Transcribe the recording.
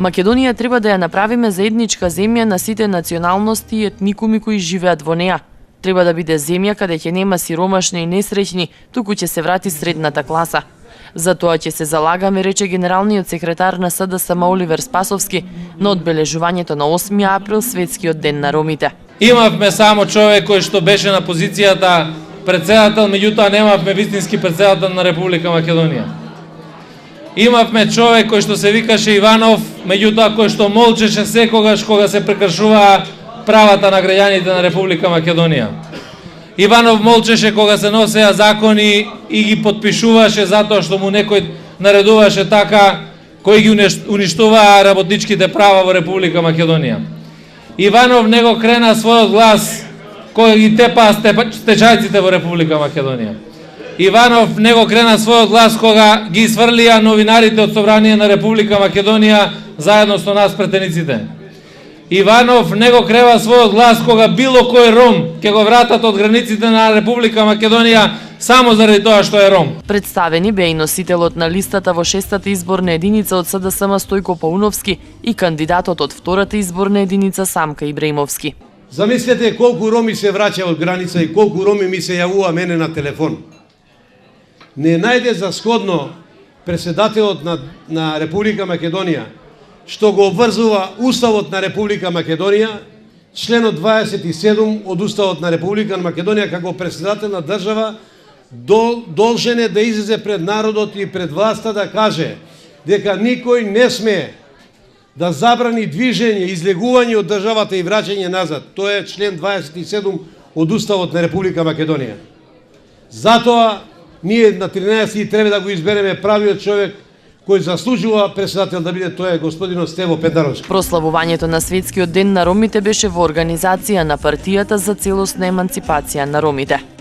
Македонија треба да ја направиме заедничка земја на сите националности и етникуми кои живеат во неа. Треба да биде земја каде ќе нема сиромашни и несреќни, туку ќе се врати средната класа. За тоа ќе се залагаме, рече генералниот секретар на СДСМ Оливер Спасовски на одбележувањето на 8 април светскиот ден на ромите. Имавме само човек кој што беше на позицијата председател, меѓутоа немавме вистински председател на Република Македонија. Имавме човек кој што се викаше Иванов, меѓутоа кој што молчеше секогаш кога се прекршуваа правата на граѓаните на Република Македонија. Иванов молчеше кога се носеа закони и ги потпишуваше затоа што му некој наредуваше така, кои ги уништуваа работничките права во Република Македонија. Иванов не го крена својот глас кога ги тепаа стечајците во Република Македонија. Иванов не го крена својот глас кога ги сврлија новинарите од Собрание на Република Македонија заедно со нас претениците. Иванов не го крева својот глас кога било кој ром ќе го вратат од границите на Република Македонија само заради тоа што е ром. Представени беа и носителот на листата во 6-та изборна единица од СДСМ Стојко Пауновски и кандидатот од 2-та изборна единица Самка Ибраимовски. Замислете колку роми се враќа од граница и колку роми ми се јавува мене на телефон. Не најде за сходно председателот на Република Македонија, што го обврзува Уставот на Република Македонија, членот 27 од Уставот на Република Македонија, како председател на држава, должен е да излезе пред народот и пред власта да каже дека никој не смее да забрани движење, излегување од државата и враќање назад. Тоа е член 27 од Уставот на Република Македонија. Затоа ние на 13 треба да го избереме правиот човек кој заслужува председател да биде, тоа е господинот Стево Петаровски. Прославувањето на светскиот ден на ромите беше во организација на партијата за целосна еманципација на ромите.